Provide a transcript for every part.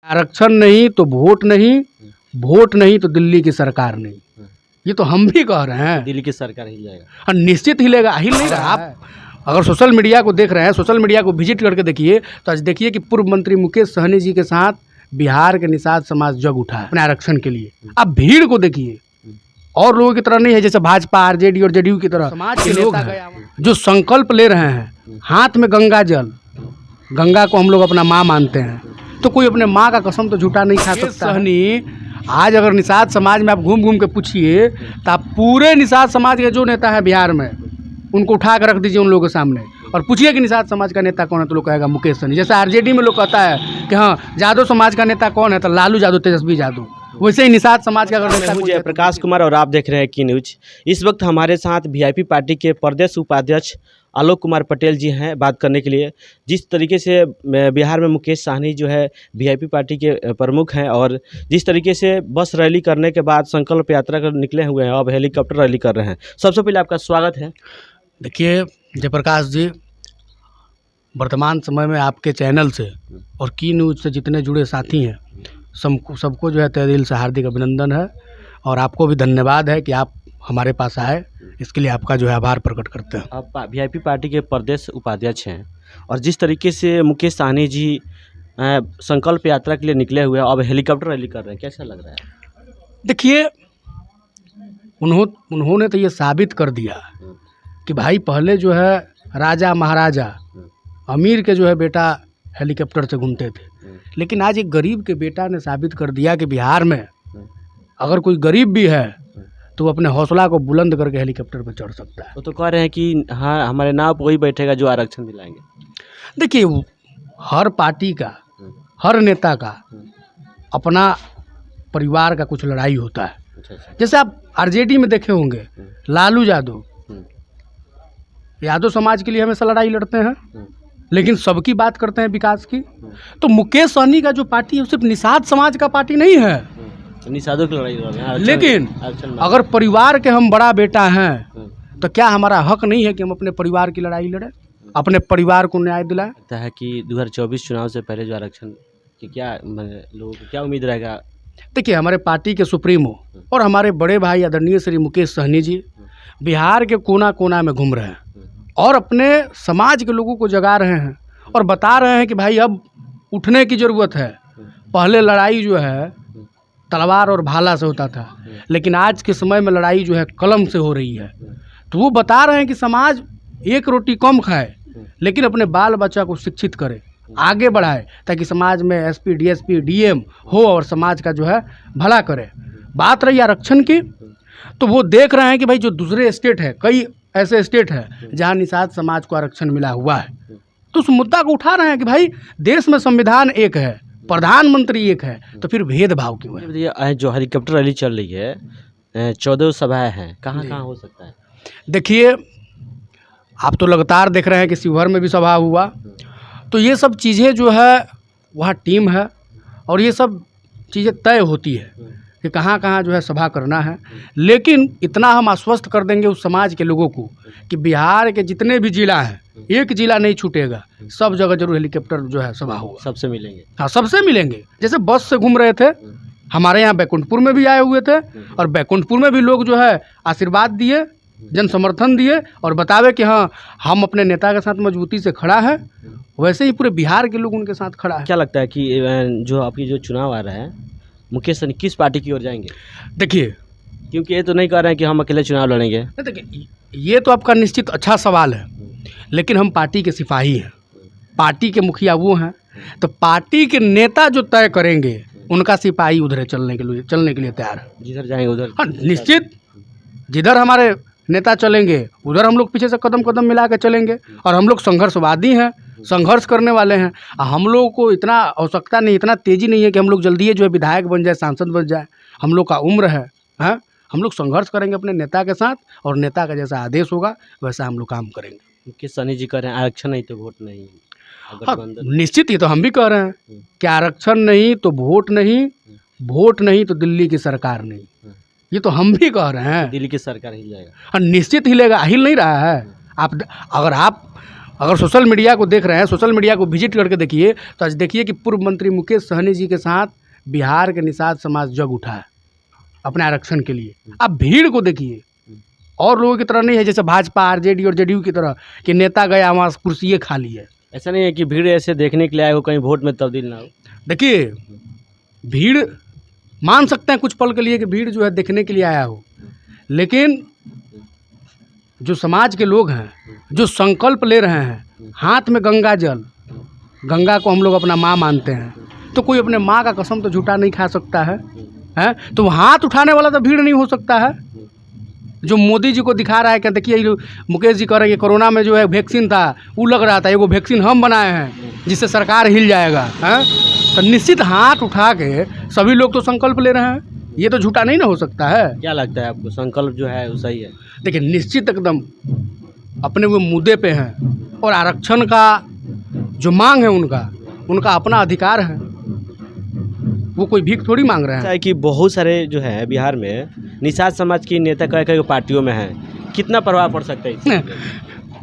आरक्षण नहीं तो वोट नहीं, वोट नहीं तो दिल्ली की सरकार नहीं। ये तो हम भी कह रहे हैं, दिल्ली की सरकार हिल जाएगा। हाँ निश्चित हिलेगा, हिल नहीं रहा। आप अगर सोशल मीडिया को देख रहे हैं, सोशल मीडिया को विजिट करके देखिए तो आज देखिए कि पूर्व मंत्री मुकेश सहनी जी के साथ बिहार के निषाद समाज जग उठा है अपने आरक्षण के लिए। आप भीड़ को देखिए, और लोगों की तरह नहीं है जैसे भाजपा आरजेडी और जेडीयू की तरह। समाज के लोग हैं जो संकल्प ले रहे हैं, हाथ में गंगा जल, गंगा को हम लोग अपना माँ मानते हैं, तो कोई अपने माँ का कसम तो झूठा नहीं खा सकता। सहनी आज अगर निषाद समाज में आप घूम घूम के पूछिए तो आप पूरे निषाद समाज के जो नेता है बिहार में उनको उठा कर रख दीजिए उन लोगों के सामने और पूछिए कि निषाद समाज का नेता कौन है, तो लोग कहेगा मुकेश सहनी। जैसे आरजेडी में लोग कहता है कि हाँ यादव समाज का नेता कौन है, तो लालू यादव, तेजस्वी यादव। वैसे ही निषाद समाज का अगर नेता मुझे प्रकाश कुमार और आप देख रहे हैं की न्यूज। इस वक्त हमारे साथ वीआईपी पार्टी के प्रदेश उपाध्यक्ष आलोक कुमार पटेल जी हैं बात करने के लिए। जिस तरीके से बिहार में मुकेश सहनी जो है वीआईपी पार्टी के प्रमुख हैं और जिस तरीके से बस रैली करने के बाद संकल्प यात्रा कर निकले हुए हैं, अब हेलीकॉप्टर रैली कर रहे हैं। सबसे पहले आपका स्वागत है। देखिए जयप्रकाश जी, वर्तमान समय में आपके चैनल से और की न्यूज़ से जितने जुड़े साथी हैं सबको जो है तहे दिल से हार्दिक अभिनंदन है और आपको भी धन्यवाद है कि आप हमारे पास आए। इसके लिए आपका जो है आभार प्रकट करते हैं। आप वीआईपी पार्टी के प्रदेश उपाध्यक्ष हैं और जिस तरीके से मुकेश सहनी जी संकल्प यात्रा के लिए निकले हुए हैं, अब हेलीकॉप्टर रैली कर रहे हैं, कैसा लग रहा है? देखिए उन्होंने तो ये साबित कर दिया कि भाई पहले जो है राजा महाराजा अमीर के जो है बेटा हेलीकॉप्टर से घूमते थे, लेकिन आज एक गरीब के बेटा ने साबित कर दिया कि बिहार में अगर कोई गरीब भी है तो वो अपने हौसला को बुलंद करके हेलीकॉप्टर पर चढ़ सकता है। वो तो कह रहे हैं कि हाँ हमारे नाव पर वही बैठेगा जो आरक्षण दिलाएंगे। देखिए हर पार्टी का, हर नेता का अपना परिवार का कुछ लड़ाई होता है। जैसे आप आरजेडी में देखे होंगे लालू यादव, यादव समाज के लिए हमेशा लड़ाई लड़ते हैं लेकिन सबकी बात करते हैं विकास की। तो मुकेश सहनी का जो पार्टी है सिर्फ निषाद समाज का पार्टी नहीं है, निषादों की लड़ाई लड़ रहे हैं। लेकिन अगर परिवार के हम बड़ा बेटा हैं तो क्या हमारा हक नहीं है कि हम अपने परिवार की लड़ाई लड़ें, अपने परिवार को न्याय दिलाएं? लगता है कि 2024 चुनाव से पहले जो आरक्षण की क्या लोगों को क्या उम्मीद रहेगा? देखिए हमारे पार्टी के सुप्रीमो और हमारे बड़े भाई आदरणीय श्री मुकेश सहनी जी बिहार के कोना कोना में घूम रहे हैं और अपने समाज के लोगों को जगा रहे हैं और बता रहे हैं कि भाई अब उठने की ज़रूरत है। पहले लड़ाई जो है तलवार और भाला से होता था, लेकिन आज के समय में लड़ाई जो है कलम से हो रही है। तो वो बता रहे हैं कि समाज एक रोटी कम खाए लेकिन अपने बाल बच्चा को शिक्षित करे, आगे बढ़ाए, ताकि समाज में एसपी डीएसपी डीएम हो और समाज का जो है भला करे। बात रही आरक्षण की, तो वो देख रहे हैं कि भाई जो दूसरे स्टेट है, कई ऐसे स्टेट है जहाँ निषाद समाज को आरक्षण मिला हुआ है, तो उस मुद्दा को उठा रहे हैं कि भाई देश में संविधान एक है, प्रधानमंत्री एक है, तो फिर भेदभाव क्यों है? ये जो हेलीकॉप्टर रैली चल रही है 14 सभाएं हैं, कहाँ कहाँ हो सकता है? देखिए आप तो लगातार देख रहे हैं कि शिवहर में भी सभा हुआ, तो ये सब चीज़ें जो है वहाँ टीम है और ये सब चीज़ें तय होती है कि कहाँ कहाँ जो है सभा करना है। लेकिन इतना हम आश्वस्त कर देंगे उस समाज के लोगों को कि बिहार के जितने भी जिला हैं, एक जिला नहीं छूटेगा, सब जगह जरूर हेलीकॉप्टर जो है सभा होगा। सबसे मिलेंगे? हाँ सबसे मिलेंगे। जैसे बस से घूम रहे थे, हमारे यहाँ बैकुंठपुर में भी आए हुए थे और बैकुंठपुर में भी लोग जो है आशीर्वाद दिए, जन समर्थन दिए और बतावे कि हाँ हम अपने नेता के साथ मजबूती से खड़ा है। वैसे ही पूरे बिहार के लोग उनके साथ खड़ा है। क्या लगता है कि जो आपकी जो चुनाव आ रहा है मुकेश सहनी किस पार्टी की ओर जाएंगे? देखिए क्योंकि ये तो नहीं कह रहे हैं कि हम अकेले चुनाव लड़ेंगे। देखिए ये तो आपका निश्चित अच्छा सवाल है, लेकिन हम पार्टी के सिपाही हैं, पार्टी के मुखिया वो हैं, तो पार्टी के नेता जो तय करेंगे उनका सिपाही उधर चलने के लिए तैयार है। जिधर जाएंगे उधर? हाँ निश्चित, जिधर हमारे नेता चलेंगे उधर हम लोग पीछे से कदम कदम मिला के चलेंगे और हम लोग संघर्षवादी हैं, संघर्ष करने वाले हैं। हम लोगों को इतना आवश्यकता नहीं, इतना तेज़ी नहीं है कि हम लोग जल्दी जो है विधायक बन जाए, सांसद बन जाए। हम लोग का उम्र है, हाँ हम लोग संघर्ष करेंगे अपने नेता के साथ और नेता का जैसा आदेश होगा वैसा हम लोग काम करेंगे। मुकेश सहनी जी कह रहे हैं आरक्षण नहीं तो वोट नहीं। हाँ निश्चित, ये तो हम भी कह रहे हैं कि आरक्षण नहीं तो वोट नहीं, वोट नहीं तो दिल्ली की सरकार नहीं। ये तो हम भी कह रहे हैं, दिल्ली की सरकार हिल जाएगा। हाँ निश्चित हिलेगा, हिल नहीं रहा है। अगर आप अगर सोशल मीडिया को देख रहे हैं, सोशल मीडिया को विजिट करके देखिए, तो आज देखिए कि पूर्व मंत्री मुकेश सहनी जी के साथ बिहार के निषाद समाज जग उठा है अपने आरक्षण के लिए। अब भीड़ को देखिए, और लोगों की तरह नहीं है जैसे भाजपा, आरजेडी और जेडीयू की तरह कि नेता गया वहाँ कुर्सियाँ खाली है। ऐसा नहीं है कि भीड़ ऐसे देखने के लिए आए हो, कहीं वोट में तब्दील ना हो। देखिए, भीड़ मान सकते हैं कुछ पल के लिए कि भीड़ जो है देखने के लिए आया हो, लेकिन जो समाज के लोग हैं, जो संकल्प ले रहे हैं, हाथ में गंगा जल, गंगा को हम लोग अपना माँ मानते हैं, तो कोई अपने माँ का कसम तो झूठा नहीं खा सकता है, हैं? तो हाथ उठाने वाला तो भीड़ नहीं हो सकता है। जो मोदी जी को दिखा रहा है कि देखिए ये मुकेश जी कह रहे हैं कि कोरोना में जो है वैक्सीन था वो लग रहा था, वो वैक्सीन हम बनाए हैं जिससे सरकार हिल जाएगा, हैं? तो निश्चित हाथ उठा के सभी लोग तो संकल्प ले रहे हैं, ये तो झूठा नहीं ना हो सकता है। क्या लगता है आपको, संकल्प जो है वो सही है? देखिए, निश्चित एकदम अपने वो मुद्दे पे हैं, और आरक्षण का जो मांग है उनका अपना अधिकार है, वो कोई भीख थोड़ी मांग रहे हैं। ऐसा है कि बहुत सारे जो है बिहार में निषाद समाज की नेता कई कई पार्टियों में हैं, कितना प्रभाव पड़ सकता है इससे?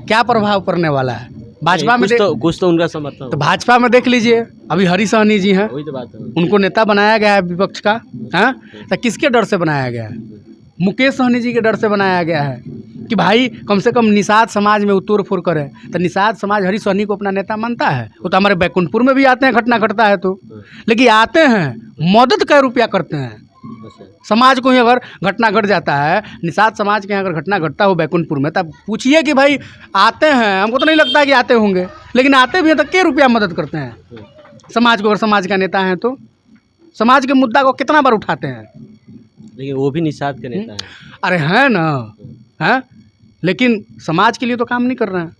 क्या प्रभाव पड़ने वाला है? भाजपा में कुछ तो उनका समर्थन तो भाजपा में देख लीजिए, अभी हरी सहनी जी हैं, वही तो बात है। उनको नेता बनाया गया है विपक्ष का, हैं? तो किसके डर से बनाया गया है? मुकेश सहनी जी के डर से बनाया गया है कि भाई कम से कम निषाद समाज में वो तोड़ फोड़ करे। तो निषाद समाज हरी सहनी को अपना नेता मानता है, वो तो हमारे बैकुंठपुर में भी आते हैं, घटना घटता है तो, लेकिन आते हैं मदद कै रुपया करते हैं समाज को ही। अगर घटना घट जाता है, निषाद समाज के यहाँ अगर घटना घटता हो बैकुंठपुर में, तब पूछिए कि भाई आते हैं, हमको तो नहीं लगता है कि आते होंगे, लेकिन आते भी हैं तो क्या रुपया मदद करते हैं समाज को। अगर समाज का नेता हैं तो समाज के मुद्दा को कितना बार उठाते हैं, लेकिन वो भी निषाद के नेता हैं। अरे हैं ना, हैं? लेकिन समाज के लिए तो काम नहीं कर रहे हैं।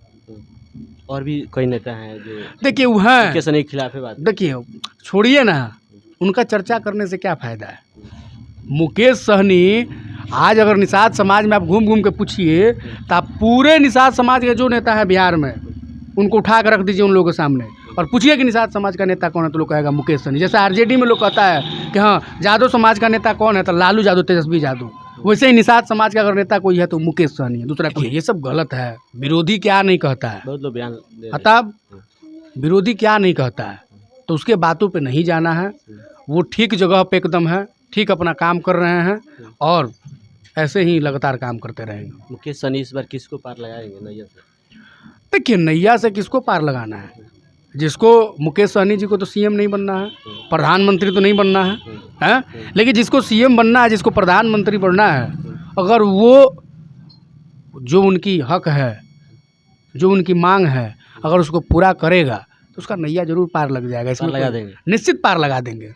और भी कई नेता हैं जो देखिए वो हैं मुकेश सहनी के खिलाफ है बात। देखिए, छोड़िए ना, उनका चर्चा करने से क्या फ़ायदा है। मुकेश सहनी आज अगर निषाद समाज में आप घूम घूम के पूछिए, तो आप पूरे निषाद समाज के जो नेता है बिहार में, उनको उठा कर रख दीजिए उन लोगों के सामने और पूछिए कि निषाद समाज का नेता कौन है, तो लोग कहेगा मुकेश सहनी। जैसे आरजेडी में लोग कहता है कि हाँ यादव समाज का नेता कौन है, तो लालू यादव, तेजस्वी यादव। वैसे ही निषाद समाज का अगर नेता कोई है तो मुकेश सहनी है, दूसरा कोई। ये सब गलत है। विरोधी क्या नहीं कहता है, बहुत लोग बयान दे रहे हैं। अतः विरोधी क्या नहीं कहता है, तो उसके बातों पे नहीं जाना है। वो ठीक जगह पे एकदम है, ठीक अपना काम कर रहे हैं और ऐसे ही लगातार काम करते रहेंगे। मुकेश सहनी इस बार किसको पार लगाएंगे नैया से? देखिए, नैया से किसको पार लगाना है? जिसको मुकेश सहनी जी को तो सीएम नहीं बनना है, प्रधानमंत्री तो नहीं बनना है, हैं? लेकिन जिसको सीएम बनना है, जिसको प्रधानमंत्री बनना है, अगर वो जो उनकी हक है, जो उनकी मांग है, अगर उसको पूरा करेगा तो उसका नैया जरूर पार लग जाएगा। इसमें लगा देंगे, निश्चित पार लगा देंगे।